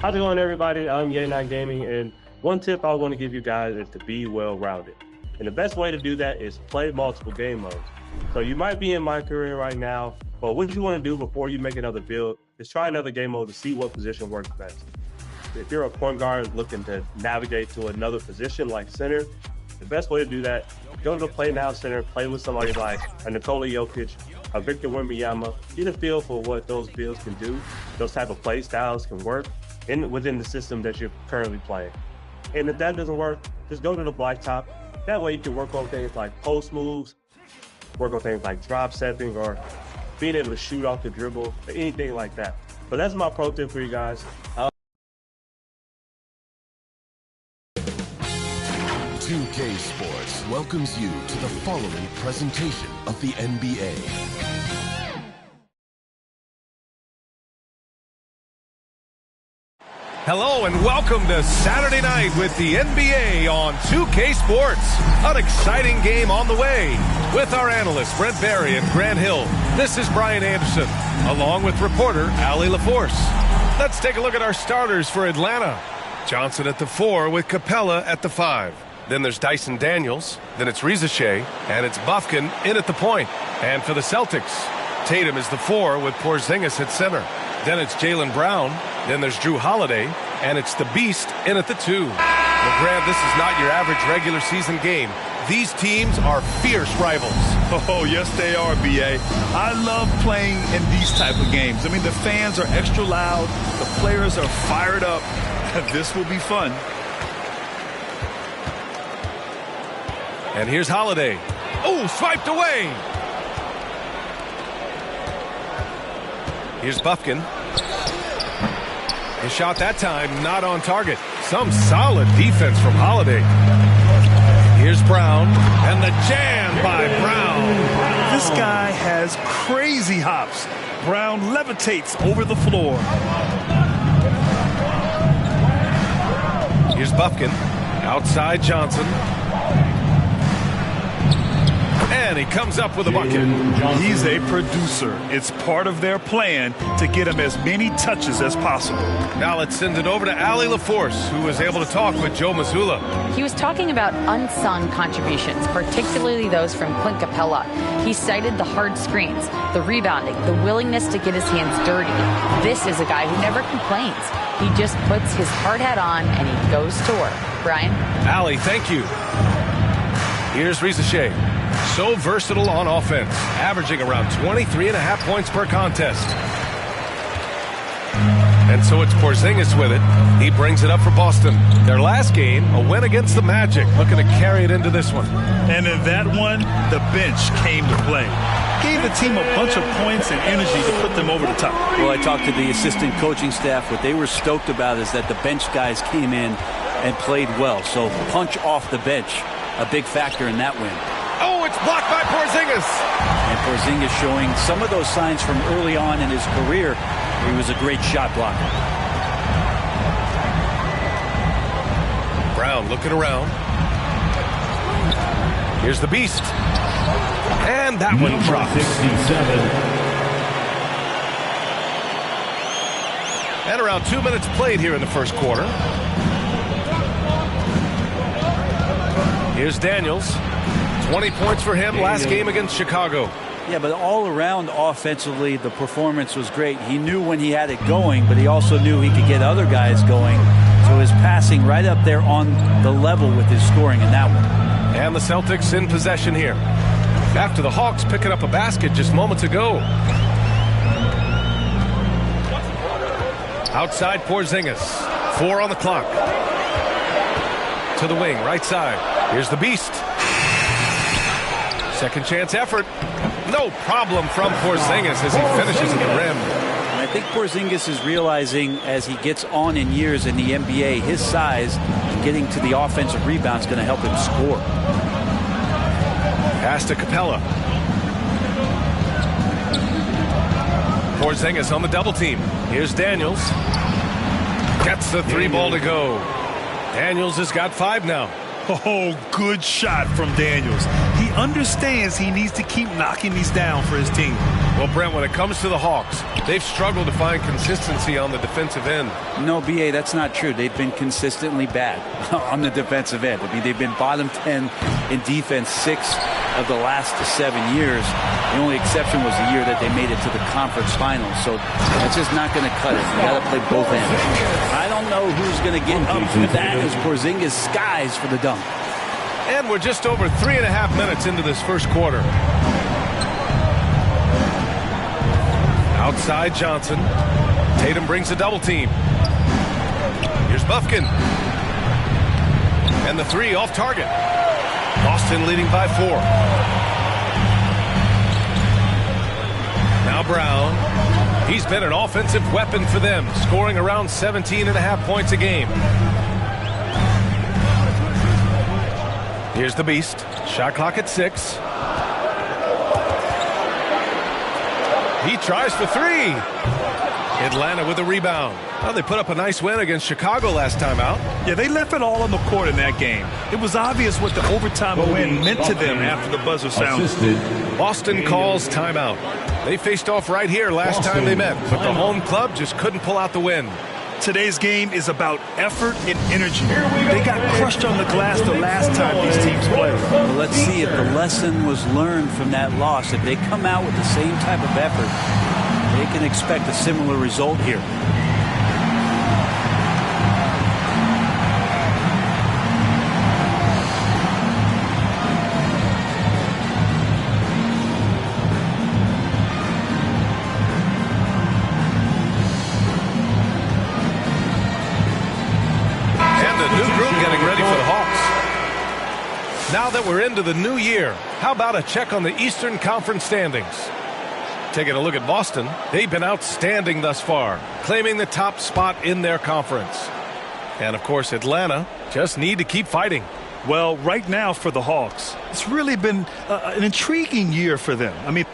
How's it going, everybody? I'm Yay9 Gaming, and one tip I want to give you guys is to be well-rounded. And the best way to do that is play multiple game modes. So you might be in my career right now, but what you want to do before you make another build is try another game mode to see what position works best. If you're a point guard looking to navigate to another position like center, the best way to do that, go to the Play Now Center, play with somebody like a Nikola Jokic, a Victor Wembanyama, get a feel for what those builds can do, those type of play styles can work within the system that you're currently playing. And if that doesn't work, just go to the blacktop. That way you can work on things like post moves, work on things like drop stepping, or being able to shoot off the dribble, or anything like that. But that's my pro tip for you guys. 2K Sports welcomes you to the following presentation of the NBA. Hello and welcome to Saturday night with the NBA on 2K Sports. An exciting game on the way. With our analysts Brent Barry and Grant Hill, this is Brian Anderson, along with reporter Allie LaForce. Let's take a look at our starters for Atlanta. Johnson at the 4 with Capella at the 5. Then there's Dyson Daniels, then it's Reza Shea, and it's Buffkin in at the point. And for the Celtics, Tatum is the 4 with Porzingis at center. Then it's Jaylen Brown, then there's Drew Holiday, and it's the Beast in at the 2. Well, Grant, this is not your average regular season game. These teams are fierce rivals. Oh, yes, they are, B.A. I love playing in these type of games. I mean, the fans are extra loud. The players are fired up. This will be fun. And here's Holiday. Oh, swiped away. Here's Buffkin. His shot that time not on target. Some solid defense from Holiday. Here's Brown, and the jam by Brown. This guy has crazy hops. Brown levitates over the floor. Here's Buffkin. Outside Johnson. And he comes up with a bucket. He's a producer. It's part of their plan to get him as many touches as possible. Now let's send it over to Allie LaForce, who was able to talk with Joe Mazzulla. He was talking about unsung contributions, particularly those from Clint Capella. He cited the hard screens, the rebounding, the willingness to get his hands dirty. This is a guy who never complains. He just puts his hard hat on and he goes to work. Brian? Allie, thank you. Here's Reza Shea. So versatile on offense, averaging around 23.5 points per contest. And so it's Porzingis with it. He brings it up for Boston. Their last game, a win against the Magic, looking to carry it into this one. And in that one, the bench came to play. Gave the team a bunch of points and energy to put them over the top. Well, I talked to the assistant coaching staff. What they were stoked about is that the bench guys came in and played well. So punch off the bench, a big factor in that win. Oh, it's blocked by Porzingis. And Porzingis showing some of those signs from early on in his career. He was a great shot blocker. Brown looking around. Here's the beast. And that one drops. 67. And around 2 minutes played here in the first quarter. Here's Daniels. 20 points for him last game against Chicago. Yeah, but all around offensively, the performance was great. He knew when he had it going, but he also knew he could get other guys going. So his passing right up there on the level with his scoring in that one. And the Celtics in possession here. After the Hawks picking up a basket just moments ago. Outside Porzingis. 4 on the clock. To the wing, right side. Here's the beast. Second chance effort. No problem from Porzingis as he finishes at the rim. And I think Porzingis is realizing as he gets on in years in the NBA, his size and getting to the offensive rebound is going to help him score. Pass to Capella. Porzingis on the double team. Here's Daniels. Gets the 3 ball to go. Daniels has got 5 now. Oh, good shot from Daniels. He understands he needs to keep knocking these down for his team. Well, Brent, when it comes to the Hawks, they've struggled to find consistency on the defensive end. No, B.A., that's not true. They've been consistently bad on the defensive end. I mean, they've been bottom 10 in defense 6 of the last 7 years. The only exception was the year that they made it to the conference finals. So that's just not going to cut it. You got to play both ends. I don't know who's going to get up to that as Porzingis skies for the dunk. And we're just over 3.5 minutes into this first quarter. Outside Johnson. Tatum brings a double team. Here's Bufkin. And the 3 off target. Boston leading by 4. Now Brown. He's been an offensive weapon for them, scoring around 17.5 points a game. Here's the beast. Shot clock at 6. He tries for 3. Atlanta with a rebound. Well, they put up a nice win against Chicago last time out. Yeah, they left it all on the court in that game. It was obvious what the overtime win meant to them after the buzzer sounded. Boston calls timeout. They faced off right here last time they met, but the home club just couldn't pull out the win. Today's game is about effort and energy. They got crushed on the glass the last time these teams played. Well, let's see if the lesson was learned from that loss. If they come out with the same type of effort, they can expect a similar result here. Now that we're into the new year, how about a check on the Eastern Conference standings? Taking a look at Boston, they've been outstanding thus far, claiming the top spot in their conference. And of course, Atlanta just need to keep fighting. Well, right now for the Hawks, it's really been an intriguing year for them. I mean,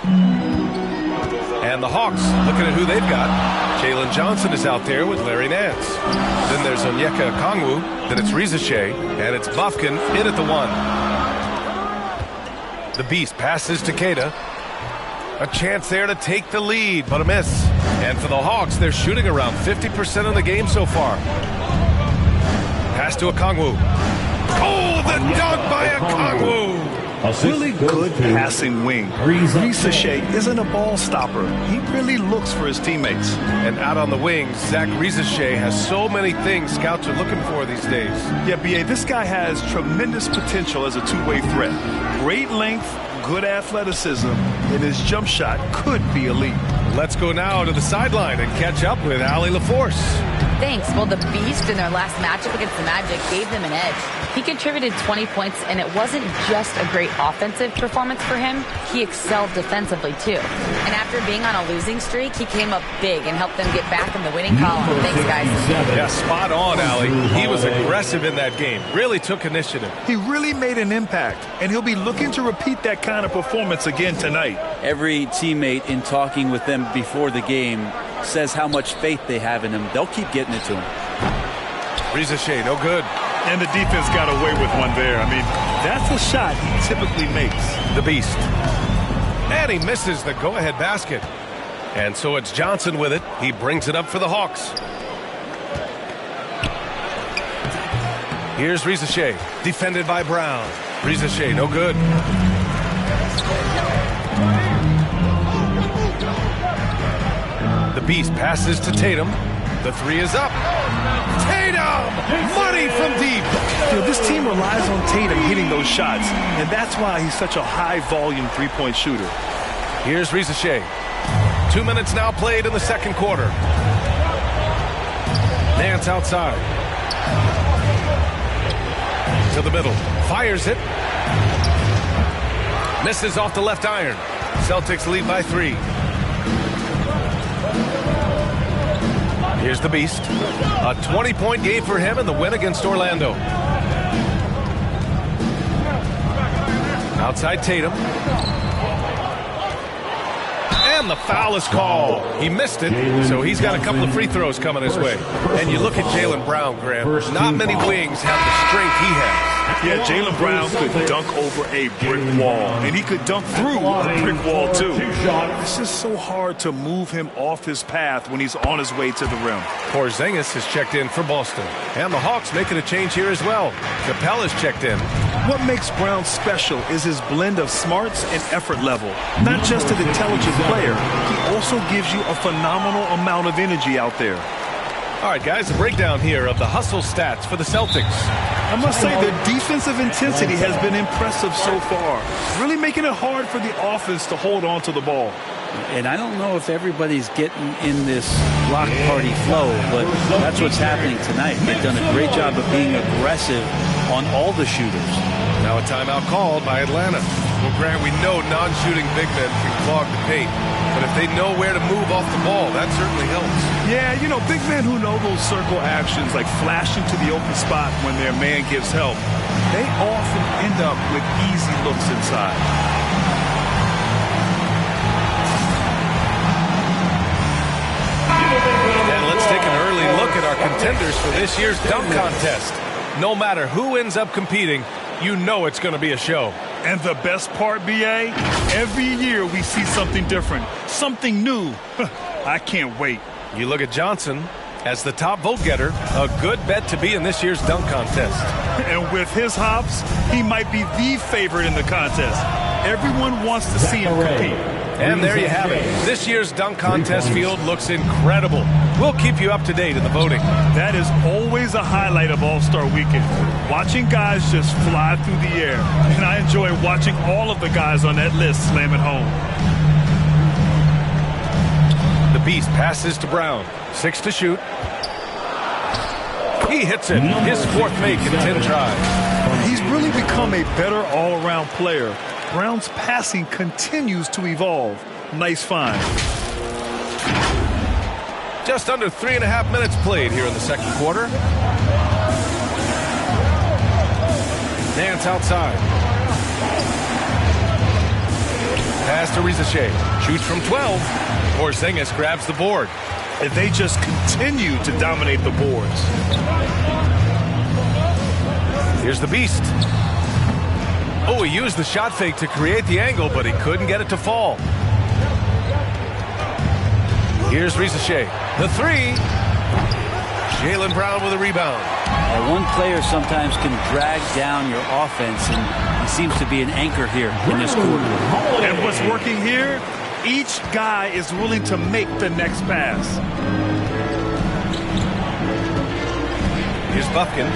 And the Hawks, looking at who they've got. Jalen Johnson is out there with Larry Nance. Then there's Onyeka Okongwu. Then it's Rizeshe. And it's Bufkin in at the 1. The Beast passes to Keita. A chance there to take the lead, but a miss. And for the Hawks, they're shooting around 50% of the game so far. Pass to Okongwu. Oh, the dunk by Okongwu! Really good passing wing. Rizeshe isn't a ball stopper. He really looks for his teammates. And out on the wings, Zach Rizeshe has so many things scouts are looking for these days. Yeah, B.A., this guy has tremendous potential as a two-way threat. Great length, good athleticism, and his jump shot could be elite. Let's go now to the sideline and catch up with Allie LaForce. Thanks. Well, the Beast in their last matchup against the Magic gave them an edge. He contributed 20 points, and it wasn't just a great offensive performance for him. He excelled defensively, too. And after being on a losing streak, he came up big and helped them get back in the winning column. Thanks, guys. Yeah, spot on, Allie. He was aggressive in that game. Really took initiative. He really made an impact, and he'll be looking to repeat that kind of performance again tonight. Every teammate in talking with them before the game says how much faith they have in him. They'll keep getting it to him. Rizeshe, no good. And the defense got away with one there. I mean, that's a shot he typically makes. The Beast. And he misses the go-ahead basket. And so it's Johnson with it. He brings it up for the Hawks. Here's Rizeshe, defended by Brown. Rizeshe, no good. The Beast passes to Tatum. The 3 is up. Tatum! Money from deep. You know, this team relies on Tatum hitting those shots, and that's why he's such a high-volume three-point shooter. Here's Rizeshe. 2 minutes now played in the second quarter. Nance outside. To the middle. Fires it. Misses off the left iron. Celtics lead by 3. Here's the Beast. A 20-point game for him in the win against Orlando. Outside Tatum. And the foul is called. He missed it, so he's got a couple of free throws coming his way. And you look at Jaylen Brown, Graham. Not many wings have the strength he has. Yeah, Jaylen Brown could dunk over a brick wall, and he could dunk through a brick wall, too. It's just so hard to move him off his path when he's on his way to the rim. Porzingis has checked in for Boston. And the Hawks making a change here as well. Capella's checked in. What makes Brown special is his blend of smarts and effort level. Not just an intelligent player, he also gives you a phenomenal amount of energy out there. All right, guys, a breakdown here of the hustle stats for the Celtics. I must say their defensive intensity has been impressive so far, really making it hard for the offense to hold on to the ball. And I don't know if everybody's getting in this block party flow, but that's what's happening tonight. They've done a great job of being aggressive on all the shooters. Now a timeout called by Atlanta. Well, Grant, we know non-shooting big men can clog the paint, but if they know where to move off the ball, that certainly helps. Yeah, you know, big men who know those circle actions, like flashing to the open spot when their man gives help, they often end up with easy looks inside. And let's take an early look at our contenders for this year's dunk contest. No matter who ends up competing, you know it's going to be a show. And the best part, B.A., every year we see something different, something new. I can't wait. You look at Johnson as the top vote getter, a good bet to be in this year's dunk contest. And with his hops, he might be the favorite in the contest. Everyone wants to see him compete. And there you have it. This year's dunk contest field looks incredible. We'll keep you up to date in the voting. That is always a highlight of All-Star Weekend. Watching guys just fly through the air. And I enjoy watching all of the guys on that list slam it home. The Beast passes to Brown. 6 to shoot. He hits it. His fourth make in 10 tries. He's really become a better all-around player. Brown's passing continues to evolve. Nice find. Just under 3.5 minutes played here in the second quarter. Nance outside. Pass to Rizashe. Shoots from 12. Porzingis grabs the board. If they just continue to dominate the boards. Here's the Beast. Oh, he used the shot fake to create the angle, but he couldn't get it to fall. Here's Rizashe. The three. Jaylen Brown with a rebound. One player sometimes can drag down your offense, and he seems to be an anchor here in this quarter. And what's working here? Each guy is willing to make the next pass. Here's Buffkin.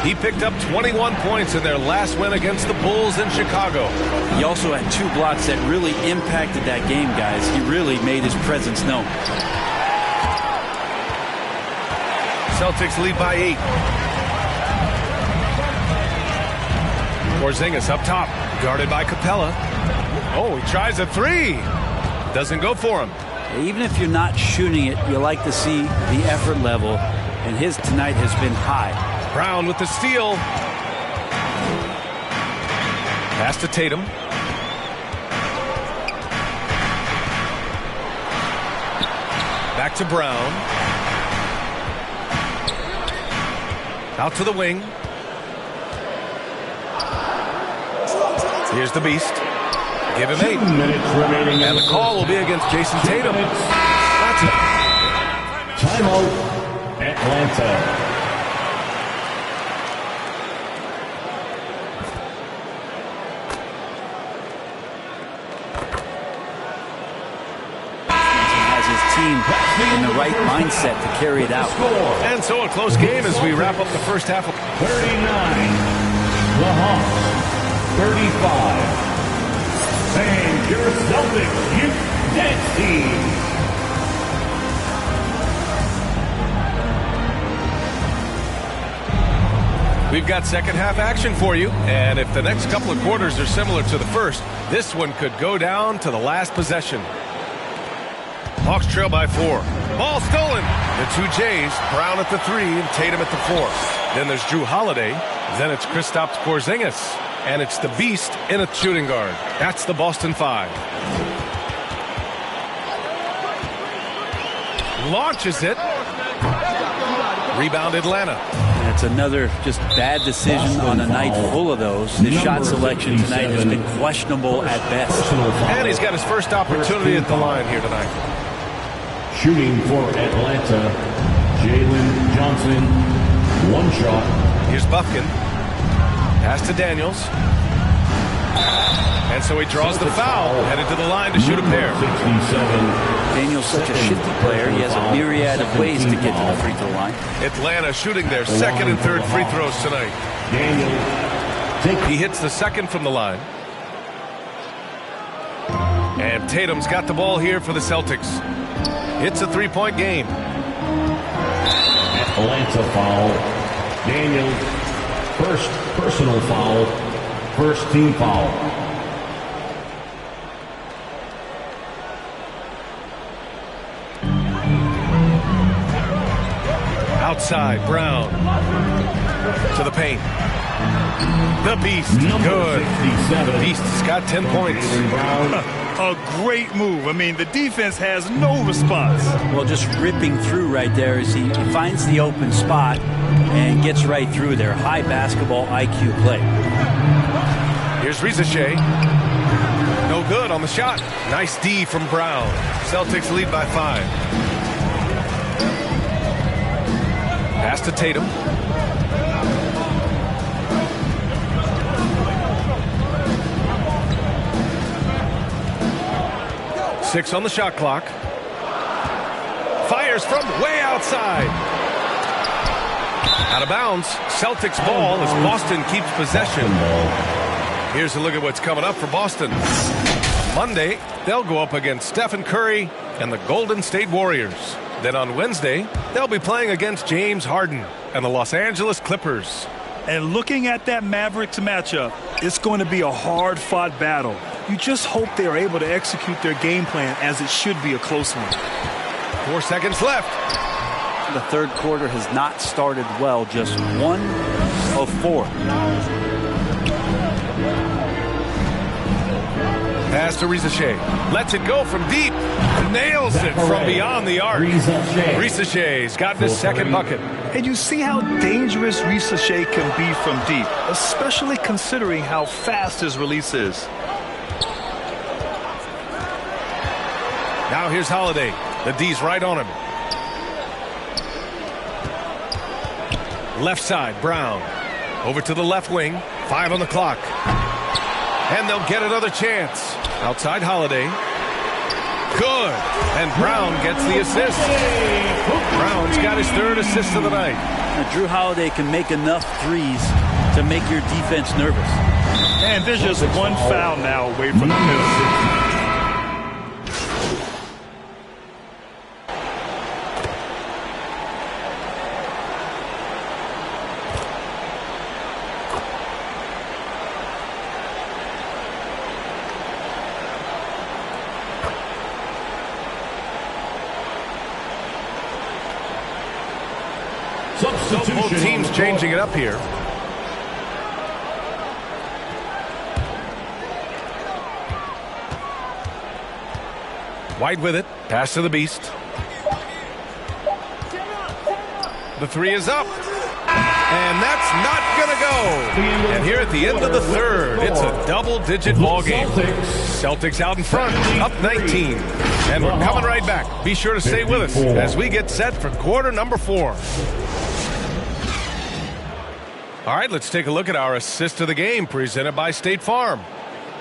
He picked up 21 points in their last win against the Bulls in Chicago. He also had 2 blocks that really impacted that game, guys. He really made his presence known. Celtics lead by 8. Porzingis up top, guarded by Capella. Oh, he tries a three. Doesn't go for him. Even if you're not shooting it, you like to see the effort level, and his tonight has been high. Brown with the steal. Pass to Tatum. Back to Brown. Out to the wing. Here's the Beast. Give him 8. 2 minutes remaining. And the call will be against Jason Tatum. That's it. Timeout, Atlanta. In the right mindset to carry it out. And so a close game as we wrap up the first half. 39. The Hawks. 35. And your Celtics, you dance team. We've got second half action for you. And if the next couple of quarters are similar to the first, this one could go down to the last possession. Hawks trail by 4. Ball stolen. The 2 Jays, Brown at the 3 and Tatum at the 4. Then there's Drew Holiday. Then it's Kristaps Porzingis. And it's the Beast in a shooting guard. That's the Boston 5. Launches it. Rebound Atlanta. That's another just bad decision on a night full of those. His shot selection tonight has been questionable at best. And he's got his first opportunity at the line here tonight. Shooting for Atlanta, Jalen Johnson. 1 shot. Here's Buffkin. Pass to Daniels. And so he draws the foul, headed to the line to shoot a pair. 67. Daniel's such a shifty player. He has a myriad of ways to get to the free throw line. Atlanta shooting their second and third free throws tonight. He hits the second from the line. And Tatum's got the ball here for the Celtics. It's a 3-point game. Atlanta foul. Daniels, first personal foul, first team foul. Outside, Brown to the paint. The Beast, good. The Beast has got 10 points. A great move. I mean, the defense has no response. Well, just ripping through right there as he finds the open spot and gets right through there. High basketball IQ play. Here's Rizashe. No good on the shot. Nice D from Brown. Celtics lead by 5. Pass to Tatum. Six on the shot clock. Fires from way outside. Out of bounds. Celtics ball as Boston keeps possession. Here's a look at what's coming up for Boston. Monday, they'll go up against Stephen Curry and the Golden State Warriors. Then on Wednesday, they'll be playing against James Harden and the Los Angeles Clippers. And looking at that Mavericks matchup, it's going to be a hard-fought battle. You just hope they are able to execute their game plan, as it should be a close one. 4 seconds left. The third quarter has not started well, just 1 of 4. Pass Pass to Risache. Lets it go from deep. Nails it from beyond the arc. Risache's gotten his second bucket. And you see how dangerous Risache can be from deep, especially considering how fast his release is. Now here's Holiday. The D's right on him. Left side, Brown. Over to the left wing. 5 on the clock. And they'll get another chance. Outside Holiday. Good. And Brown gets the assist. Brown's got his third assist of the night. Now, Drew Holiday can make enough threes to make your defense nervous. And there's just one foul now away from the middle. So both teams changing it up here. White with it. Pass to the Beast. The three is up. And that's not going to go. And here at the end of the third, it's a double-digit ball game. Celtics out in front, up 19. And we're coming right back. Be sure to stay with us as we get set for quarter number 4. All right, let's take a look at our assist of the game presented by State Farm.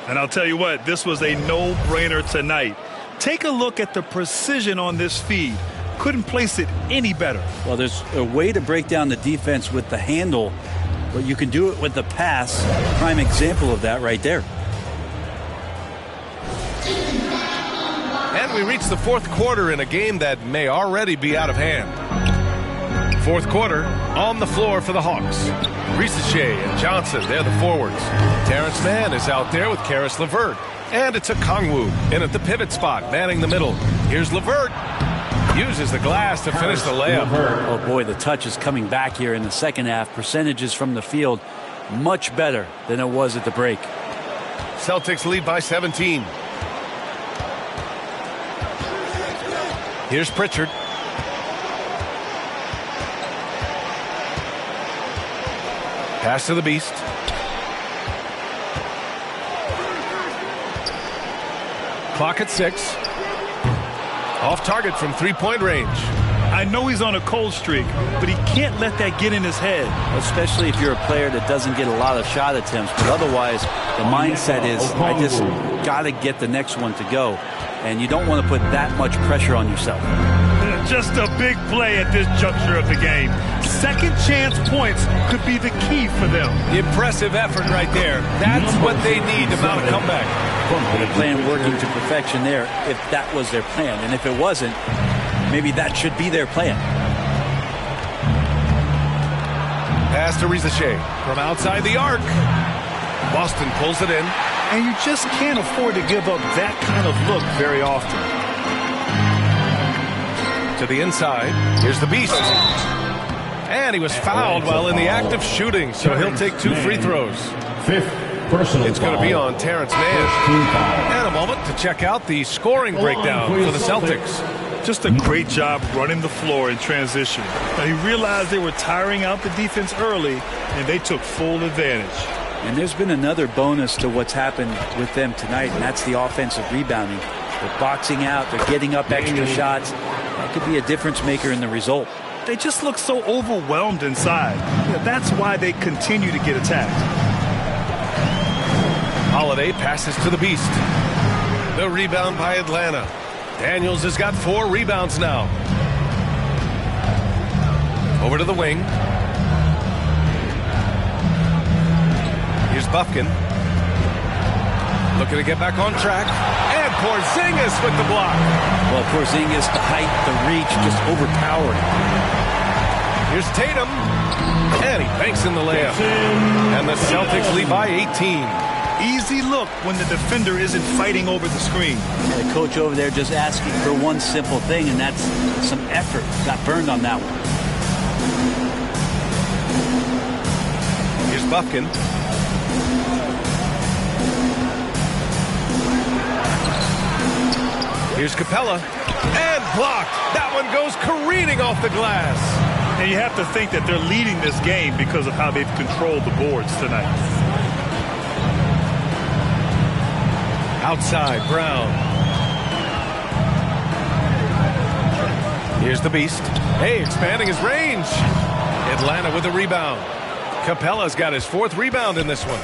And I'll tell you what, this was a no-brainer tonight. Take a look at the precision on this feed. Couldn't place it any better. Well, there's a way to break down the defense with the handle, but you can do it with the pass. Prime example of that right there. And we reach the fourth quarter in a game that may already be out of hand. Fourth quarter, on the floor for the Hawks. Risache and Johnson, they're the forwards. Terrence Mann is out there with Karis LeVert. And it's a Kongwu in at the pivot spot, manning the middle. Here's LeVert. Uses the glass to finish the layup. Oh, boy, the touch is coming back here in the second half. Percentages from the field much better than it was at the break. Celtics lead by 17. Here's Pritchard. Pass to the Beast. Clock at 6. Off target from three-point range. I know he's on a cold streak, but he can't let that get in his head. Especially if you're a player that doesn't get a lot of shot attempts. But otherwise, the mindset is, I just got to get the next one to go. And you don't want to put that much pressure on yourself. Just a big play at this juncture of the game. Second chance points could be the key for them. Impressive effort right there. That's what they need to mount a comeback. The plan working to perfection there if that was their plan. And if it wasn't, maybe that should be their plan. Pass to Risache from outside the arc. Boston pulls it in. And you just can't afford to give up that kind of look very often. To the inside. Here's the Beast. And he was fouled while in the act of shooting, so he'll take 2 free throws. It's going to be on Terrence Mann. And a moment to check out the scoring breakdown for the Celtics. Just a great job running the floor in transition. Now, he realized they were tiring out the defense early, and they took full advantage. And there's been another bonus to what's happened with them tonight, and that's the offensive rebounding. They're boxing out. They're getting up extra shots. That could be a difference maker in the result. They just look so overwhelmed inside. That's why they continue to get attacked. Holiday passes to the Beast. The rebound by Atlanta. Daniels has got 4 rebounds now. Over to the wing. Here's Bufkin. Looking to get back on track. And Porzingis with the block. Well, Porzingis, the height, the reach, just overpowering. Here's Tatum. And he banks in the layup. And the Celtics lead by 18. Easy look when the defender isn't fighting over the screen. And the coach over there just asking for one simple thing, and that's some effort. Got burned on that one. Here's Bufkin. Here's Capella. And blocked. That one goes careening off the glass. And you have to think that they're leading this game because of how they've controlled the boards tonight. Outside, Brown. Here's the Beast. Hey, expanding his range. Atlanta with a rebound. Capella's got his 4th rebound in this one.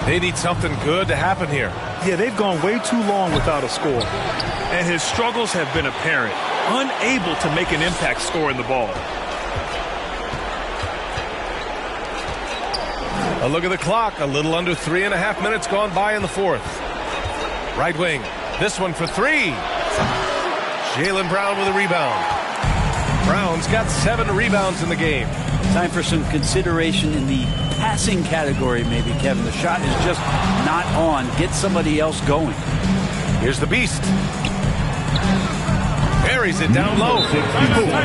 They need something good to happen here. Yeah, they've gone way too long without a score. And his struggles have been apparent. Unable to make an impact scoring the ball. A look at the clock. A little under 3.5 minutes gone by in the 4th. Right wing. This one for 3. Jaylen Brown with a rebound. Brown's got 7 rebounds in the game. Time for some consideration in the passing category, maybe, Kevin. The shot is just not on. Get somebody else going. Here's the Beast. Buries it down low.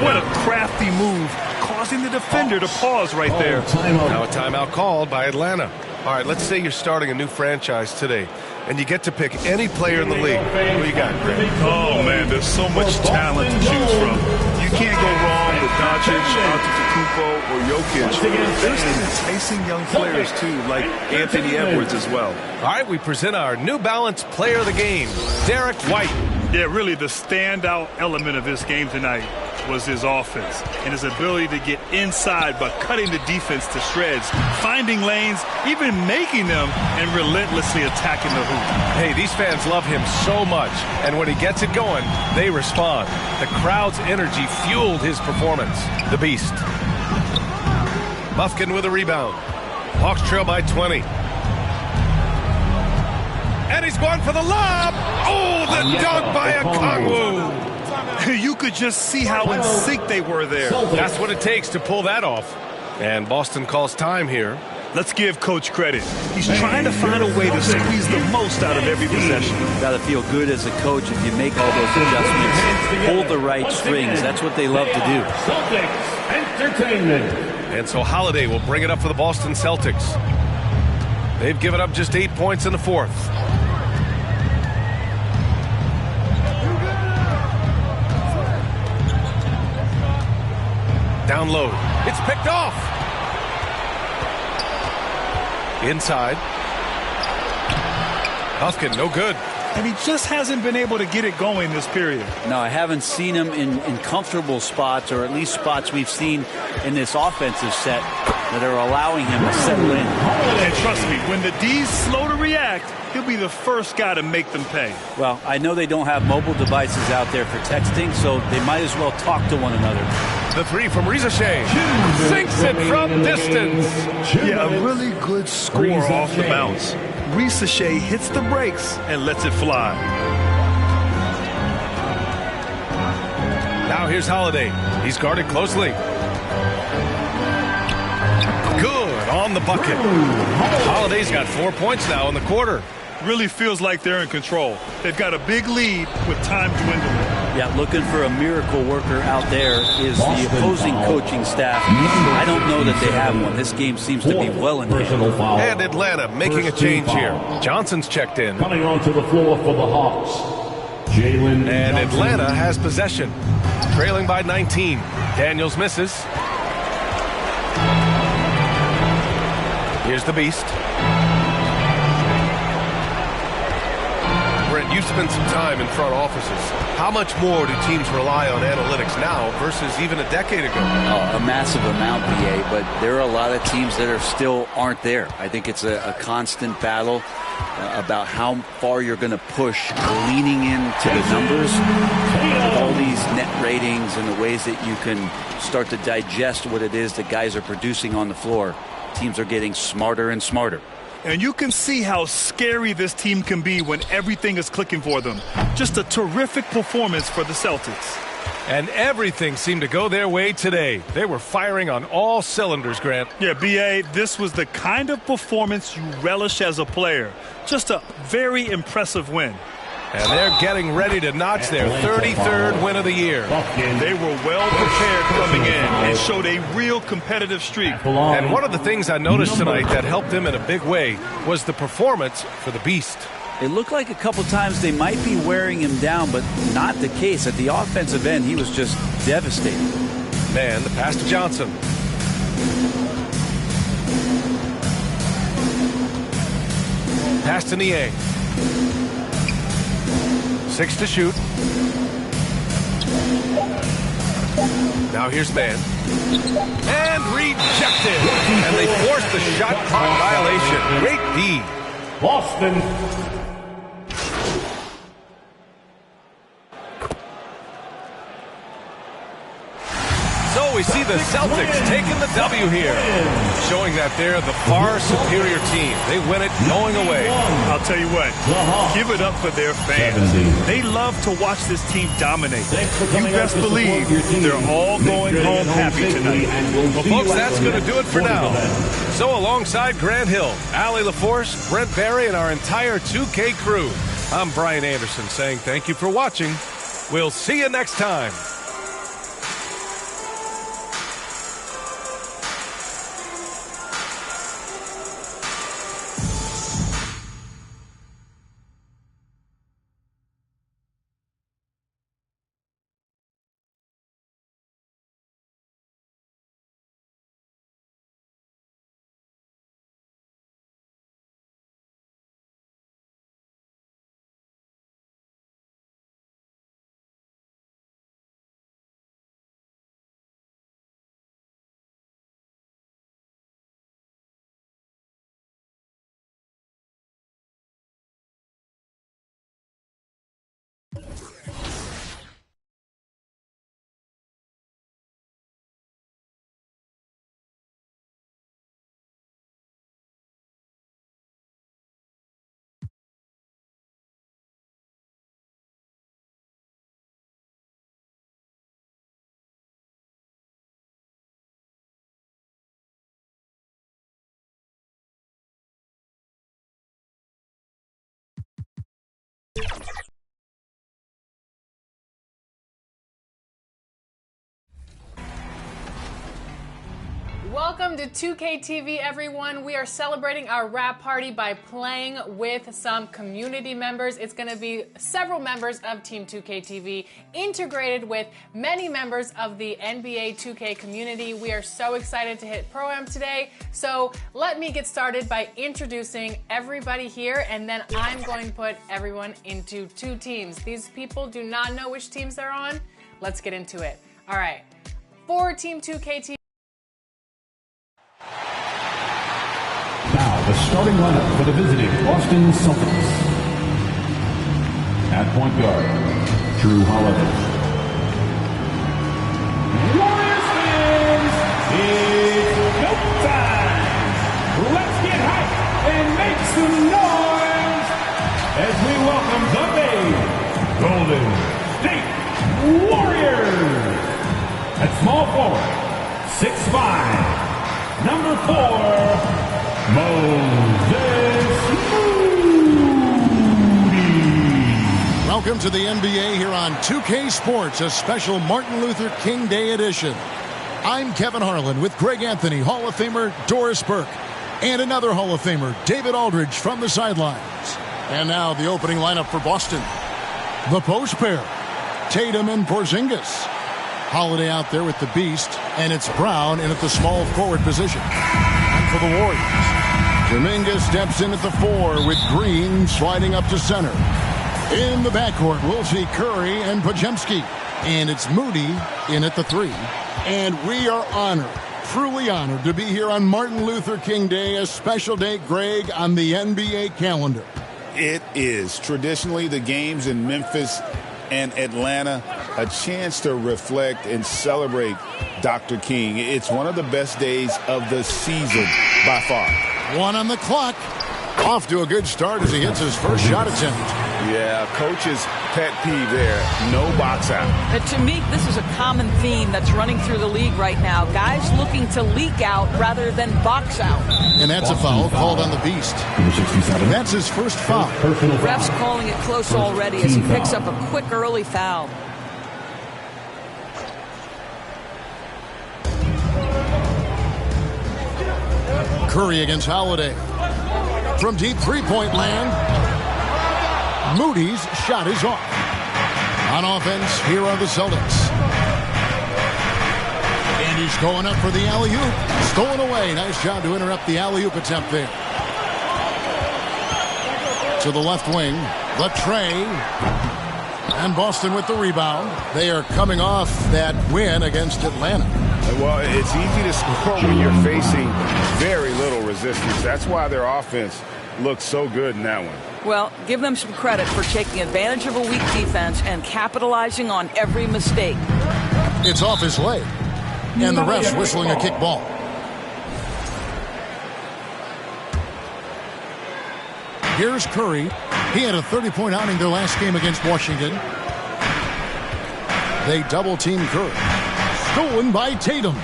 What a crafty move, causing the defender to pause right there. Now a timeout called by Atlanta. All right, let's say you're starting a new franchise today, and you get to pick any player in the league. Who you got, Greg? Oh, man, there's so much talent to choose from. You can't go wrong with Doncic, Antetokounmpo, or Jokic. There's some enticing young players, too, like Anthony Edwards as well. All right, we present our New Balance player of the game, Derek White. Yeah, really, the standout element of this game tonight was his offense and his ability to get inside by cutting the defense to shreds, finding lanes, even making them, and relentlessly attacking the hoop. Hey, these fans love him so much, and when he gets it going, they respond. The crowd's energy fueled his performance. The Beast. Mufkin with a rebound. Hawks trail by 20. And he's going for the lob. Oh, the dunk by Okongwu. You could just see how in sync they were there. That's what it takes to pull that off. And Boston calls time here. Let's give Coach credit. He's trying to find a way to squeeze the most out of every possession. Got to feel good as a coach if you make all those adjustments. Pull the right strings. That's what they love to do. And so Holiday will bring it up for the Boston Celtics. They've given up just 8 points in the 4th. Down low. It's picked off. Inside. Mufkin, no good. And he just hasn't been able to get it going this period. No, I haven't seen him in comfortable spots, or at least spots we've seen in this offensive set that are allowing him to settle in. And trust me, when the D's slow to react, he'll be the first guy to make them pay. Well, I know they don't have mobile devices out there for texting, so they might as well talk to one another. The 3 from Rizasheh. Sinks it from distance. Yeah, a really good score off the bounce. Rizasheh hits the brakes and lets it fly. Now here's Holiday. He's guarded closely. Good on the bucket. Holiday's got 4 points now in the quarter. Really feels like they're in control. They've got a big lead with time dwindling. Yeah, looking for a miracle worker out there is the opposing coaching staff. I don't know that they have one. This game seems to be well in hand. And Atlanta making a change here. Johnson's checked in. Coming onto the floor for the Hawks, Jaylen And Johnson. Atlanta has possession. Trailing by 19. Daniels misses. Here's the Beast. Brent, you've spent some time in front offices. How much more do teams rely on analytics now versus even a decade ago? Oh, a massive amount, BA, but there are a lot of teams that are still aren't there. I think it's a constant battle about how far you're going to push, leaning into the numbers, with all these net ratings and the ways that you can start to digest what it is that guys are producing on the floor. Teams are getting smarter and smarter. And you can see how scary this team can be when everything is clicking for them. Just a terrific performance for the Celtics. And everything seemed to go their way today. They were firing on all cylinders, Grant. Yeah, B.A., this was the kind of performance you relish as a player. Just a very impressive win. And they're getting ready to notch their 33rd win of the year. They were well prepared coming in and showed a real competitive streak. And one of the things I noticed tonight that helped them in a big way was the performance for the Beast. It looked like a couple times they might be wearing him down, but not the case. At the offensive end, he was just devastating. Man, the pass to Johnson. Pass to Niang. 6 to shoot. Now here's Man. And rejected. And they forced the shot clock violation. Great D. Boston. So we see the Celtics taking the W here, showing that they're the far superior team. They win it going away. I'll tell you what, give it up for their fans. They love to watch this team dominate. You best believe they're all going home happy tonight. Well, folks, that's going to do it for now. So alongside Grant Hill, Allie LaForce, Brent Barry, and our entire 2K crew, I'm Brian Anderson saying thank you for watching. We'll see you next time. Welcome to 2K TV, everyone. We are celebrating our wrap party by playing with some community members. It's going to be several members of Team 2K TV integrated with many members of the NBA 2K community. We are so excited to hit Pro-Am today. So let me get started by introducing everybody here, and then I'm going to put everyone into two teams. These people do not know which teams they're on. Let's get into it. All right. For Team 2K TV. Now, the starting lineup for the visiting Boston Celtics. At point guard, Drew Holiday. Warriors fans, it's go time! Let's get hyped and make some noise as we welcome the Bay Golden State Warriors. At small forward, 6'5", number 4, Moses Moody. Welcome to the NBA here on 2K Sports, a special Martin Luther King Day edition. I'm Kevin Harlan with Greg Anthony, Hall of Famer Doris Burke, and another Hall of Famer, David Aldridge, from the sidelines. And now the opening lineup for Boston. The post pair, Tatum and Porzingis. Holiday out there with the Beast, and it's Brown in at the small forward position. And for the Warriors, Dominguez steps in at the 4 with Green sliding up to center. In the backcourt, we'll see Curry and Podziemski. And it's Moody in at the 3. And we are honored, truly honored, to be here on Martin Luther King Day, a special day, Greg, on the NBA calendar. It is. Traditionally, the games in Memphis and Atlanta, a chance to reflect and celebrate Dr. King. It's one of the best days of the season by far. 1 on the clock. Off to a good start as he hits his first shot attempt. Yeah, coach's pet peeve there. No box out. And to me, this is a common theme that's running through the league right now. Guys looking to leak out rather than box out. And that's a foul called on the Beast. That's his first foul. Refs calling it close already as he picks up a quick early foul. Curry against Holiday. From deep three-point land, Moody's shot is off. On offense, here are the Celtics. And he's going up for the alley-oop. Stolen away. Nice job to interrupt the alley-oop attempt there. To the left wing, Latrey. And Boston with the rebound. They are coming off that win against Atlanta. Well, it's easy to score when you're facing very little resistance. That's why their offense looks so good in that one. Well, give them some credit for taking advantage of a weak defense and capitalizing on every mistake. It's off his leg. And the refs whistling a kick ball. Here's Curry. He had a 30-point outing their last game against Washington. They double-team Curry. Stolen by Tatum.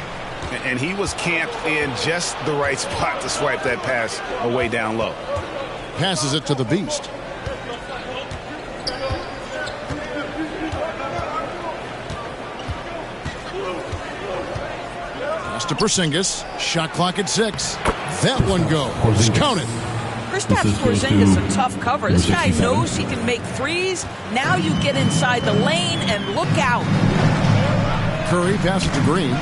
And he was camped in just the right spot to swipe that pass away down low. Passes it to the Beast. Pass to Porzingis. Shot clock at 6. That one goes. Count it. Kristaps Porzingis a tough cover. This guy knows he can make threes. Now you get inside the lane and look out. Curry passes to Green.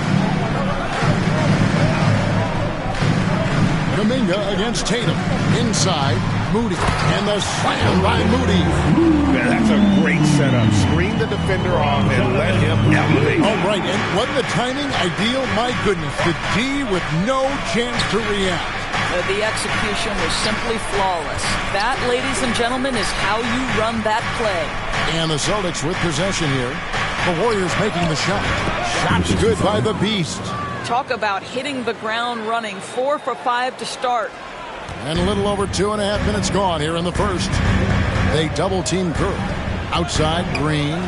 Kuminga against Tatum. Inside, Moody. And the slam by Moody. Yeah, that's a great setup. Screen the defender off and let him elevate. All right, and wasn't the timing ideal? My goodness, the D with no chance to react. The execution was simply flawless. That, ladies and gentlemen, is how you run that play. And the Celtics with possession here. The Warriors making the shot. Shot's good by the Beast. Talk about hitting the ground running. 4 for 5 to start. And a little over 2.5 minutes gone here in the first. They double-team Curry. Outside, Green.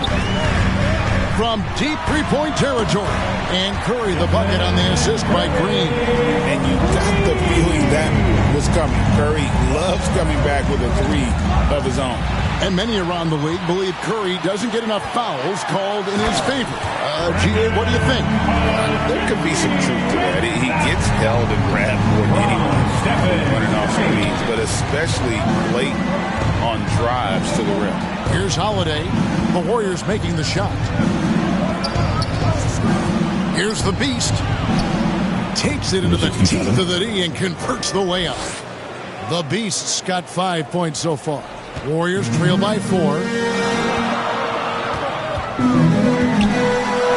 From deep three-point territory. And Curry the bucket on the assist by Green. And you got the feeling that was coming. Curry loves coming back with a three of his own. And many around the league believe Curry doesn't get enough fouls called in his favor. GA, what do you think? There could be some truth to that. He gets held and grabbed more than anyone running off screens, but especially late on drives to the rim. Here's Holiday. The Warriors making the shot. Here's the Beast. Takes it into the teeth of the D and converts the layup. The Beast's got 5 points so far. Warriors trail by 4.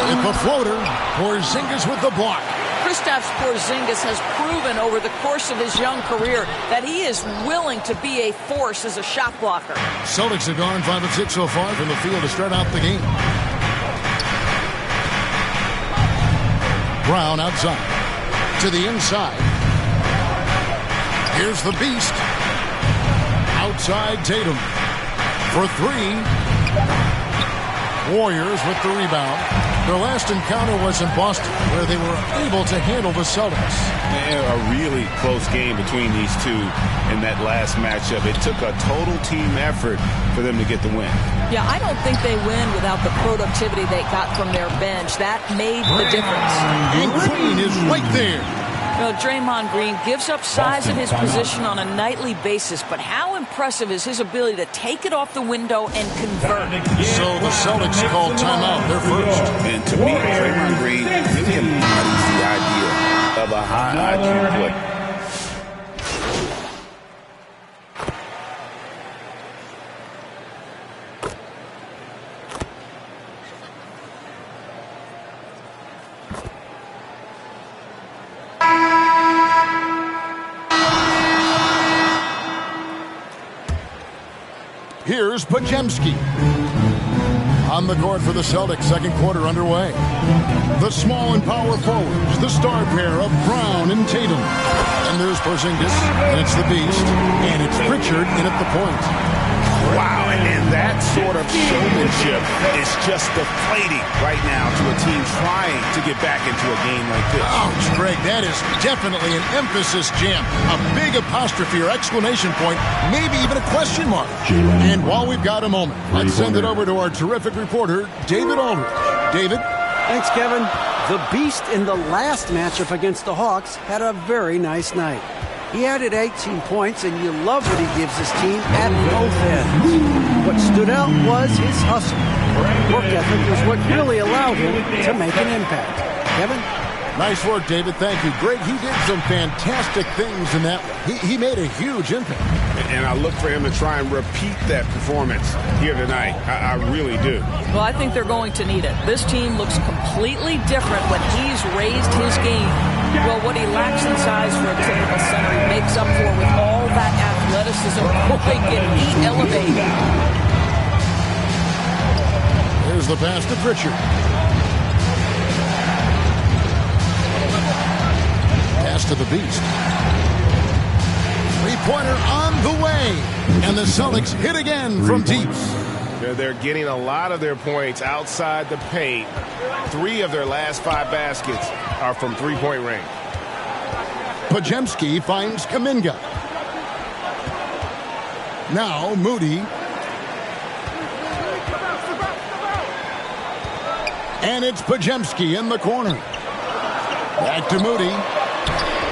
At the floater, Porzingis with the block. Kristaps Porzingis has proven over the course of his young career that he is willing to be a force as a shot blocker. Celtics have gone 5 of 6 so far from the field to start out the game. Brown outside. To the inside. Here's the Beast. Outside Tatum. For 3. Warriors with the rebound. Their last encounter was in Boston, where they were able to handle the Celtics. A really close game between these two in that last matchup. It took a total team effort for them to get the win. Yeah, I don't think they win without the productivity they got from their bench. That made the difference. And Green is right there. You know, Draymond Green gives up size at his position on a nightly basis, but how impressive is his ability to take it off the window and convert? So the Celtics called timeout, their first. And to me, Draymond Green really embodies the idea of a high IQ player. Here's Podziemski. On the court for the Celtics, second quarter underway. The small and power forwards, the star pair of Brown and Tatum. And there's Porzingis, and it's the Beast, and it's Pritchard in at the point. Wow, and that sort of showmanship is just deflating right now to a team trying to get back into a game like this. Ouch, Greg, that is definitely an emphasis jam. A big apostrophe or exclamation point, maybe even a question mark. And while we've got a moment, let's send it over to our terrific reporter, David Aldridge. David? Thanks, Kevin. The Beast in the last matchup against the Hawks had a very nice night. He added 18 points, and you love what he gives his team at both ends. What stood out was his hustle. Work ethic was what really allowed him to make an impact. Kevin? Nice work, David. Thank you. Greg, he did some fantastic things in that one. He made a huge impact. And I look for him to try and repeat that performance here tonight. I really do. Well, I think they're going to need it. This team looks completely different when he's raised his game. Well, what he lacks in size for a typical center, he makes up for with all that athleticism. Boy, can he elevate. Here's the pass to Pritchard. Pass to the Beast. Three-pointer on the way. And the Celtics hit again from deep. They're getting a lot of their points outside the paint. 3 of their last 5 baskets are from three-point range. Podziemski finds Kuminga. Now Moody. And it's Podziemski in the corner. Back to Moody.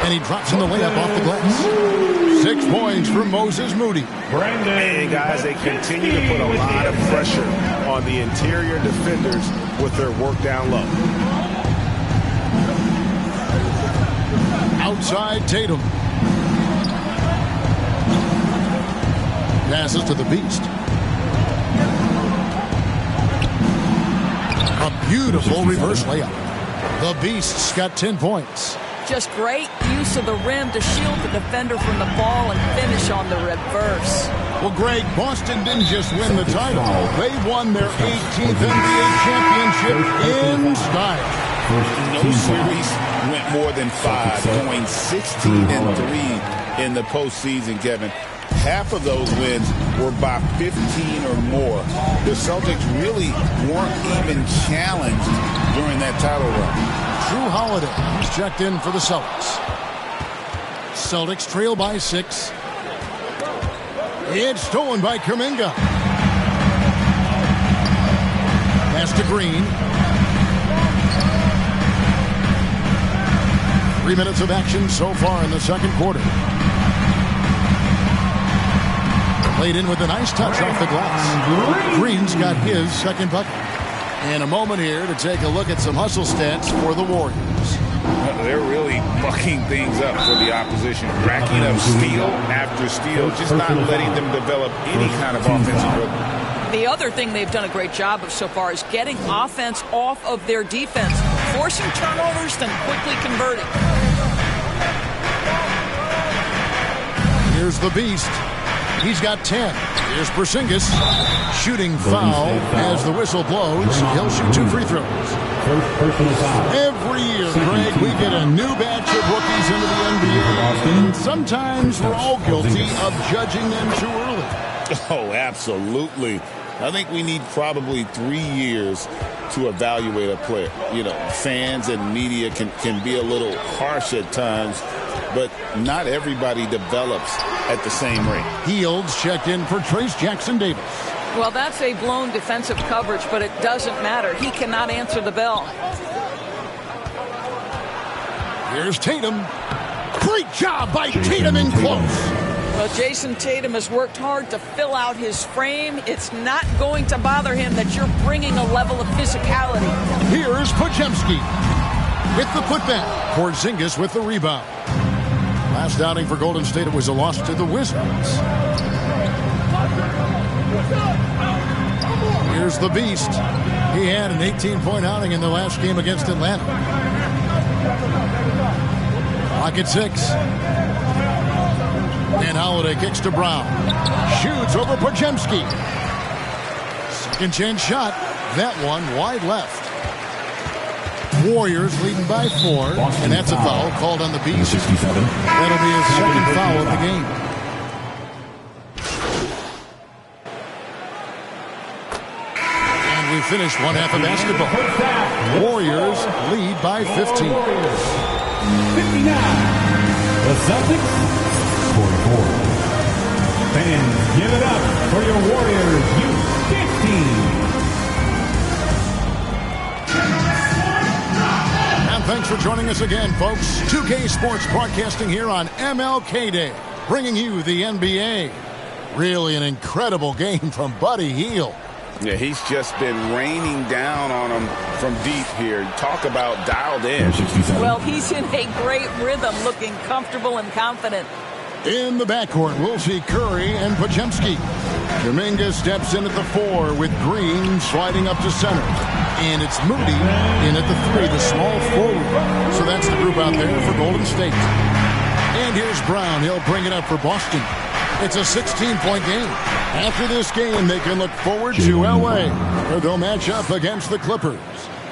And he drops in the layup off the glass. 6 points for Moses Moody. And guys, they continue to put a lot of pressure on the interior defenders with their work down low. Outside Tatum. Passes to the Beast. A beautiful reverse layup. The Beast's got 10 points. Just great use of the rim to shield the defender from the ball and finish on the reverse. Well, Greg, Boston didn't just win the title. They won their 18th NBA championship in style. No series went more than 5, going 16-3 in the postseason, Kevin. Half of those wins were by 15 or more. The Celtics really weren't even challenged during that title run. Drew Holiday, he's checked in for the Celtics. Celtics trail by 6. It's stolen by Kuminga. Pass to Green. 3 minutes of action so far in the second quarter. Played in with a nice touch off the glass. Green's got his second bucket. And a moment here to take a look at some hustle stats for the Warriors. They're really mucking things up for the opposition, racking up steal after steal, just not letting them develop any kind of offensive rhythm. The other thing they've done a great job of so far is getting offense off of their defense, forcing turnovers, then quickly converting. Here's the Beast. He's got 10. Here's Porzingis. Shooting foul as the whistle blows. He'll shoot 2 free throws. Every year, Greg, we get a new batch of rookies into the NBA. And sometimes we're all guilty of judging them too early. Oh, absolutely. I think we need probably 3 years to evaluate a player. You know, fans and media can be a little harsh at times, but not everybody develops at the same rate. Fields checked in for Trace Jackson-Davis. Well, that's a blown defensive coverage, but it doesn't matter. He cannot answer the bell. Here's Tatum. Great job by Tatum in close. Well, Jason Tatum has worked hard to fill out his frame. It's not going to bother him that you're bringing a level of physicality. Here's Podziemski with the putback. Porzingis with the rebound. Last outing for Golden State, it was a loss to the Wizards. Here's the Beast. He had an 18-point outing in the last game against Atlanta. Clock at 6. And Holiday kicks to Brown. Shoots over Podziemski. Second chance shot. That one wide left. Warriors leading by 4, and that's a foul called on the Beast. That'll be his second foul of the game. And we finish one half of basketball. Warriors lead by 15. 59. The Celtics 44. Fans, give it up for your Warriors, U15. Thanks for joining us again, folks. 2K Sports broadcasting here on MLK Day, bringing you the NBA. Really an incredible game from Buddy Hield. Yeah, he's just been raining down on him from deep here. Talk about dialed in. Well, he's in a great rhythm, looking comfortable and confident. In the backcourt, we'll see Curry and Podziemski. Kuminga steps in at the 4 with Green sliding up to center. And it's Moody in at the 3, the small forward. So that's the group out there for Golden State. And here's Brown. He'll bring it up for Boston. It's a 16-point game. After this game, they can look forward to L.A., where they'll match up against the Clippers.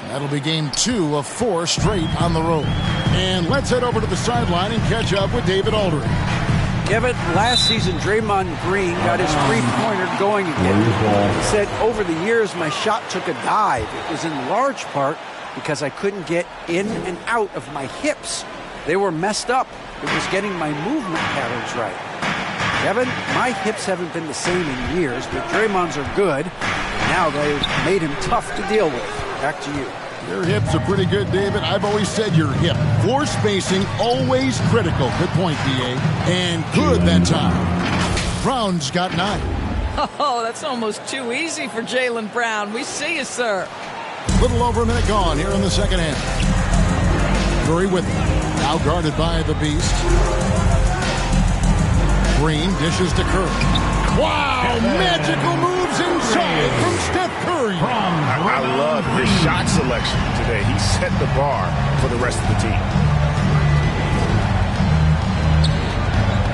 That'll be game 2 of 4 straight on the road. And let's head over to the sideline and catch up with David Aldridge. Kevin, last season, Draymond Green got his three-pointer going again. He said, over the years, my shot took a dive. It was in large part because I couldn't get in and out of my hips. They were messed up. It was getting my movement patterns right. Kevin, my hips haven't been the same in years, but Draymond's are good. Now they've made him tough to deal with. Back to you. Your hips are pretty good, David. I've always said your hip. Floor spacing, always critical. Good point, D.A. And good that time. Brown's got 9. Oh, that's almost too easy for Jaylen Brown. We see you, sir. Little over a minute gone here in the second half. Curry with him. Now guarded by the Beast. Green dishes to Curry. Wow, magical moves inside from Steph Curry. I love his shot selection today. He set the bar for the rest of the team.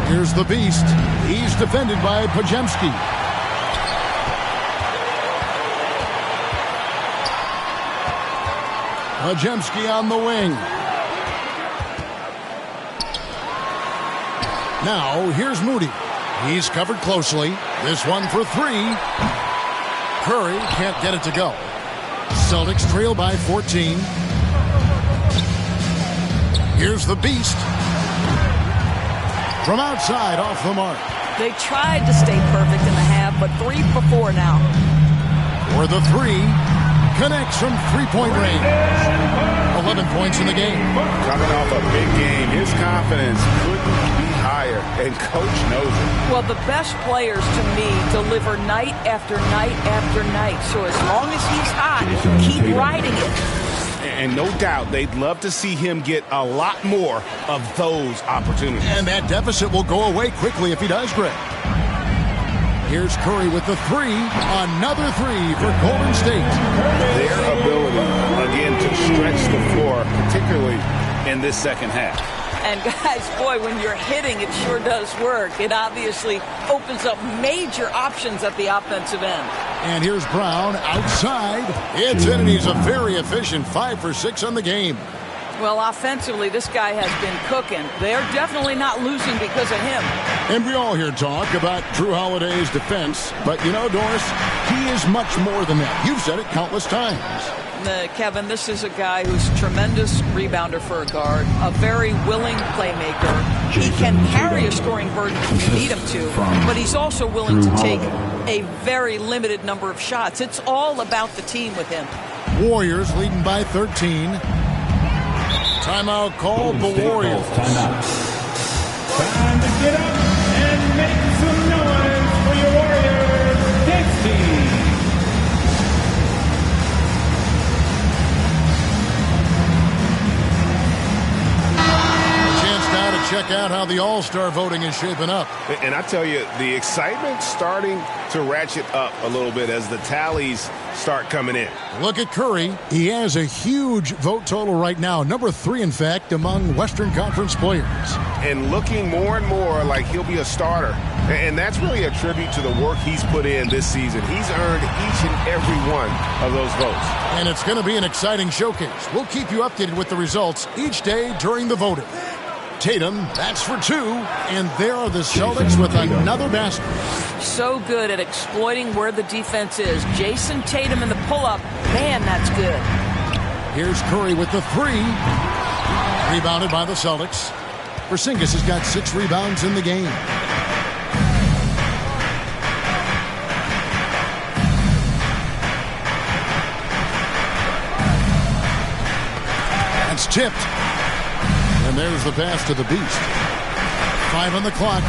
Here's the Beast. He's defended by Podziemski. Podziemski on the wing. Now, here's Moody. He's covered closely. This one for 3. Curry can't get it to go. Celtics trail by 14. Here's the Beast. From outside, off the mark. They tried to stay perfect in the half, but 3 for 4 now. For the 3. Connects from three-point range. 11 points in the game. Coming off a big game, his confidence couldn't be higher, and Coach knows it. Well, the best players, to me, deliver night after night after night. So as long as he's hot, keep riding it. And no doubt, they'd love to see him get a lot more of those opportunities. And that deficit will go away quickly if he does, Greg. Here's Curry with the 3. Another 3 for Golden State. Their ability, again, to stretch the floor, particularly in this second half. And guys, boy, when you're hitting, it sure does work. It obviously opens up major options at the offensive end. And here's Brown outside. It's in, and he's a very efficient 5 for 6 on the game. Well, offensively, this guy has been cooking. They're definitely not losing because of him. And we all hear talk about Drew Holiday's defense. But, you know, Doris, he is much more than that. You've said it countless times. Kevin, this is a guy who's a tremendous rebounder for a guard, a very willing playmaker. He can carry a scoring burden if you need him to, but he's also willing to take a very limited number of shots. It's all about the team with him. Warriors leading by 13. Timeout called the Warriors. Timeout. Time to get up and make some noise for your Warriors dance team. A chance now to check out how the All-Star voting is shaping up. And I tell you, the excitement's starting to ratchet up a little bit as the tallies start coming in. Look at Curry. He has a huge vote total right now. Number 3, in fact, among Western Conference players. And looking more and more like he'll be a starter. And that's really a tribute to the work he's put in this season. He's earned each and every one of those votes. And it's going to be an exciting showcase. We'll keep you updated with the results each day during the voting. Tatum, that's for 2. And there are the Celtics with another basket. So good at exploiting where the defense is. Jason Tatum in the pull-up. Man, that's good. Here's Curry with the 3. Rebounded by the Celtics. Porzingis has got 6 rebounds in the game. That's tipped. And there's the pass to the Beast. 5 on the clock.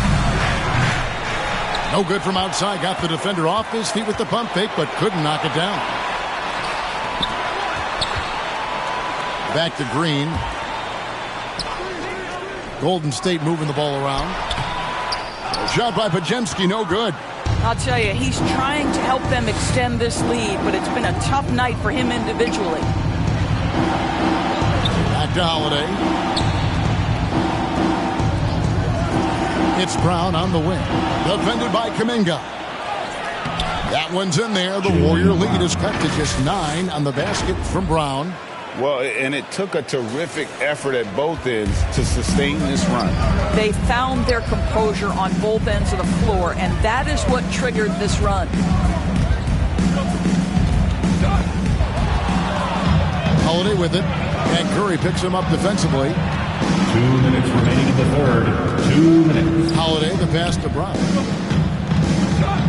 No good from outside. Got the defender off his feet with the pump fake, but couldn't knock it down. Back to Green. Golden State moving the ball around. Shot by Podziemski, no good. I'll tell you, he's trying to help them extend this lead, but it's been a tough night for him individually. Back to Holiday. It's Brown on the wing. Defended by Kuminga. That one's in there. The Warrior lead is cut to just 9 on the basket from Brown. Well, and it took a terrific effort at both ends to sustain this run. They found their composure on both ends of the floor, and that is what triggered this run. Holiday with it, and Curry picks him up defensively. 2 minutes remaining in the third. 2 minutes. Holiday, the pass to Brown.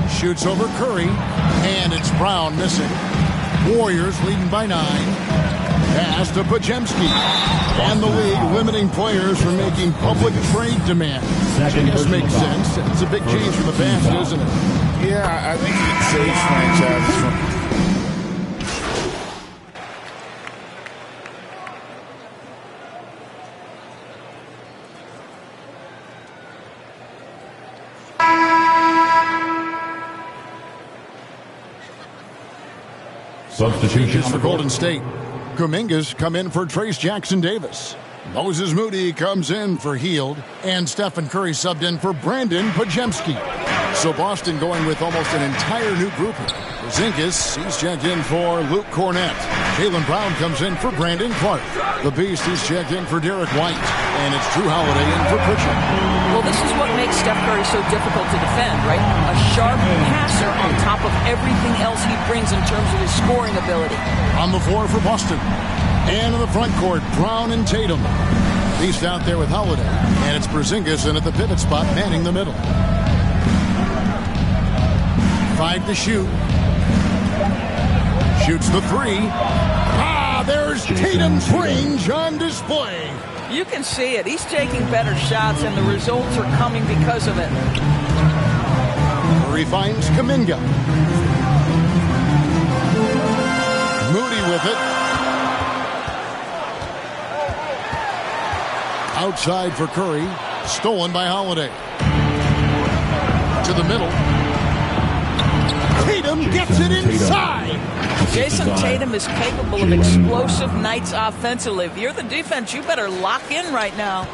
Shoots over Curry, and it's Brown missing. Warriors leading by 9. Pass to Podziemski. And the league limiting players from making public trade demands. Which I guess makes sense. It's a big change from the past, isn't it? Yeah, I think it saves franchises from... Substitutions for Golden State. Kuminga's come in for Trace Jackson-Davis. Moses Moody comes in for Hield. And Stephen Curry subbed in for Brandon Podziemski. So Boston going with almost an entire new group. Porzingis, he's checked in for Luke Cornett. Jaylen Brown comes in for Brandon Clark. The Beast, he's checked in for Derek White. And it's Drew Holiday in for Pritchard. Well, this is what makes Steph Curry so difficult to defend, right? A sharp passer on top of everything else he brings in terms of his scoring ability. On the floor for Boston. And in the front court, Brown and Tatum. Beast out there with Holiday. And it's Porzingis in at the pivot spot, manning the middle. 5 to shoot. Shoots the 3. There's Tatum's range on display. You can see it. He's taking better shots, and the results are coming because of it. Curry finds Kuminga. Moody with it. Outside for Curry. Stolen by Holiday. To the middle. Tatum gets it inside. Jason Tatum is capable of explosive nights offensively. If you're the defense, you better lock in right now.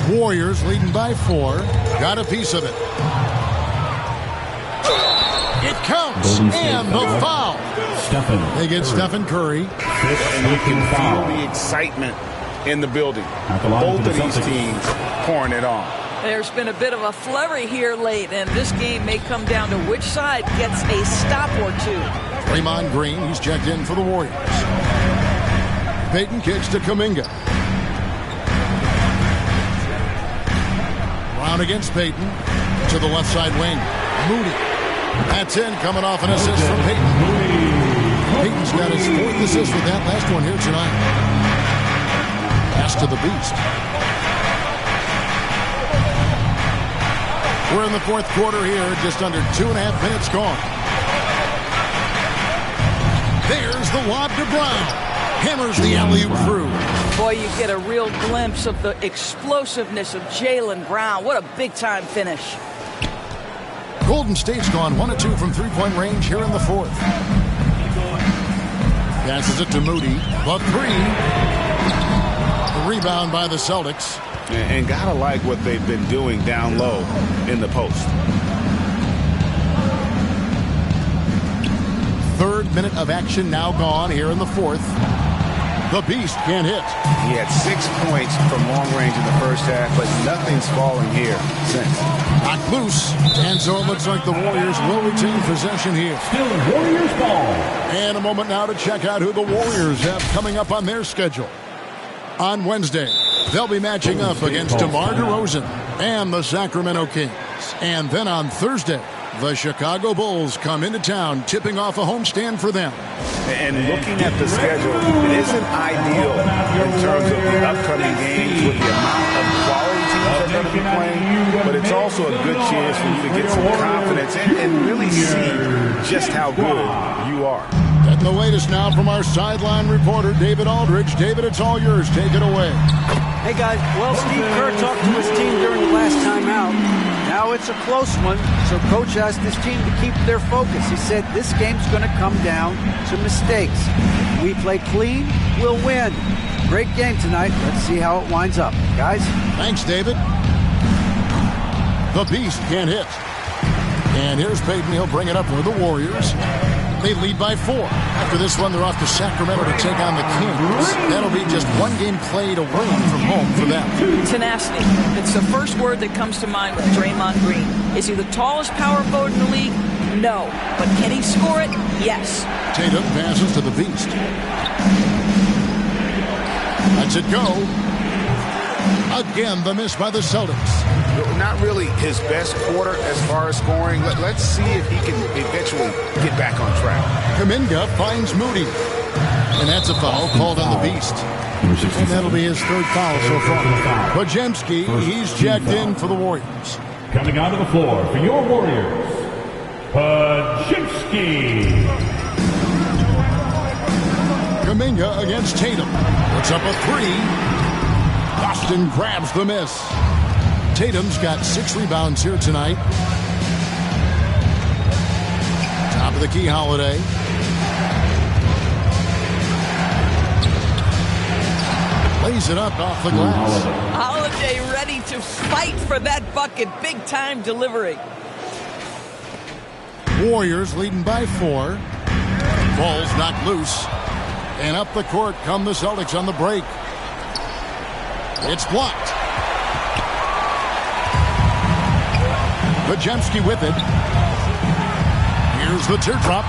Warriors leading by 4. Got a piece of it. It counts. And the foul. They get Stephen Curry. And you can feel the excitement in the building. Both of these teams pouring it on. There's been a bit of a flurry here late, and this game may come down to which side gets a stop or two. Draymond Green, he's checked in for the Warriors. Payton kicks to Kuminga. Brown against Payton. To the left side wing. Moody. That's in, coming off an assist from Payton. Payton's got his 4th assist with that last one here tonight. Pass to the Beast. We're in the 4th quarter here, just under 2.5 minutes gone. There's the lob to Brown. hammers the alley-oop through. Boy, you get a real glimpse of the explosiveness of Jaylen Brown. What a big-time finish. Golden State's gone 1 of 2 from three-point range here in the fourth. Passes it to Moody. The three. The rebound by the Celtics. And gotta like what they've been doing down low in the post. Third minute of action now gone here in the fourth. The Beast can't hit. He had 6 points from long range in the first half, but nothing's falling here since. Knocked loose. And so it looks like the Warriors will retain possession here. Still Warriors ball. And a moment now to check out who the Warriors have coming up on their schedule. On Wednesday, they'll be matching up against DeMar DeRozan and the Sacramento Kings. And then on Thursday, the Chicago Bulls come into town, tipping off a homestand for them. And looking at the schedule, it isn't ideal in terms of the upcoming games with the amount of quality teams that are going to be playing, but it's also a good chance for you to get some confidence and really see just how good you are. And the latest now from our sideline reporter, David Aldridge. David, it's all yours. Take it away. Hey, guys. Well, Steve Kerr talked to his team during the last timeout. Now it's a close one, so Coach asked his team to keep their focus. He said this game's going to come down to mistakes. If we play clean, we'll win. Great game tonight. Let's see how it winds up. Guys? Thanks, David. The Beast can't hit. And here's Peyton. He'll bring it up for the Warriors. They lead by 4. After this one, they're off to Sacramento to take on the Kings. That'll be just one game played away from home for them. Tenacity. It's the first word that comes to mind with Draymond Green. Is he the tallest power forward in the league? No. But can he score it? Yes. Tatum passes to the Beast. Lets it go. Again, the miss by the Celtics. Not really his best quarter as far as scoring. Let's see if he can eventually get back on track. Kuminga finds Moody. And that's a foul called on the Beast. And that'll be his third foul so far. Podziemski, he's jacked in for the Warriors. Coming onto the floor for your Warriors, Podziemski. Kuminga against Tatum. Puts up a 3. Boston grabs the miss. Tatum's got 6 rebounds here tonight. Top of the key, Holiday. Lays it up off the glass. Holiday ready to fight for that bucket. Big time delivery. Warriors leading by 4. Ball's knocked loose. And up the court come the Celtics on the break. It's blocked. Podziemski with it. Here's the teardrop.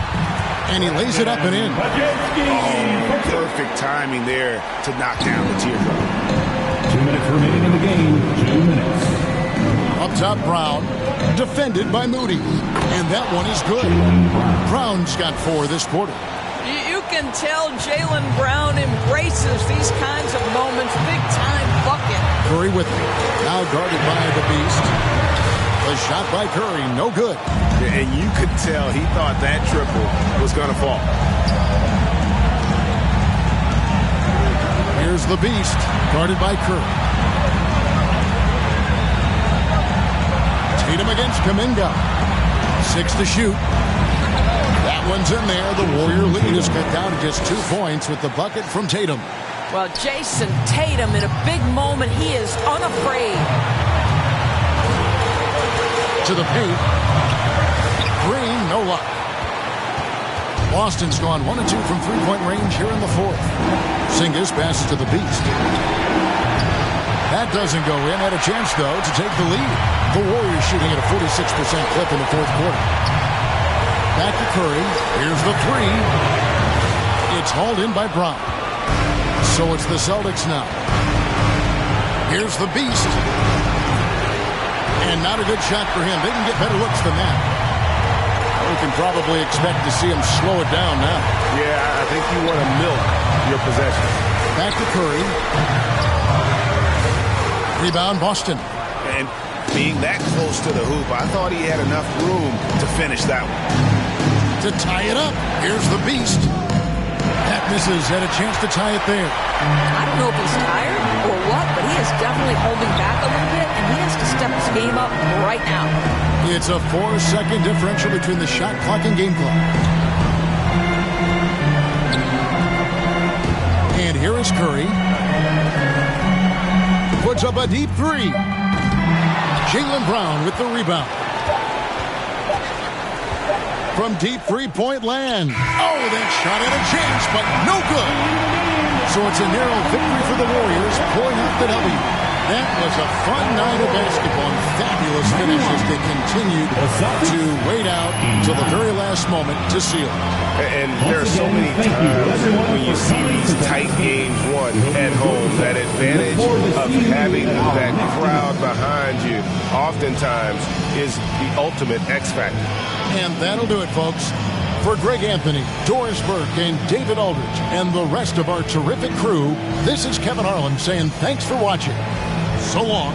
And he lays it up and in. Oh, perfect timing there to knock down the teardrop. 2 minutes remaining in the game. 2 minutes. Up top, Brown. Defended by Moody. And that one is good. Brown's got 4 this quarter. You can tell Jaylen Brown embraces these kinds of moments. Big time bucket. Curry with it. Now guarded by the Beast. A shot by Curry, no good. And you could tell he thought that triple was going to fall. Here's the Beast, guarded by Curry. Tatum against Kuminga. 6 to shoot. That one's in there. The Warrior lead is cut down to just 2 points with the bucket from Tatum. Well, Jason Tatum in a big moment. He is unafraid. To the paint. Green, no luck. Boston's gone 1 of 2 from three-point range here in the fourth. Singis passes to the Beast. That doesn't go in. Had a chance, though, to take the lead. The Warriors shooting at a 46% clip in the fourth quarter. Back to Curry. Here's the 3. It's hauled in by Brown. So it's the Celtics now. Here's the Beast. And not a good shot for him. They can get better looks than that. We can probably expect to see him slow it down now. Yeah, I think you want to milk your possession. Back to Curry. Rebound, Boston. And being that close to the hoop, I thought he had enough room to finish that one. To tie it up. Here's the Beast. That Misses, had a chance to tie it there. I don't know if he's tired or what, but he is definitely holding back a little bit, and he has to step his game up right now. It's a 4-second differential between the shot clock and game clock. And here is Curry. Puts up a deep three. Jaylen Brown with the rebound. From deep three-point land. Oh, that shot had a chance, but no good. So it's a narrow victory for the Warriors, pulling out the W. That was a fun night of basketball and fabulous finish as they continued to wait out until the very last moment to seal. And there are so many times when you see these tight games won at home, that advantage of having that crowd behind you oftentimes is the ultimate X factor. And that'll do it, folks. For Greg Anthony, Doris Burke, and David Aldridge, and the rest of our terrific crew, this is Kevin Harlan saying thanks for watching. So long.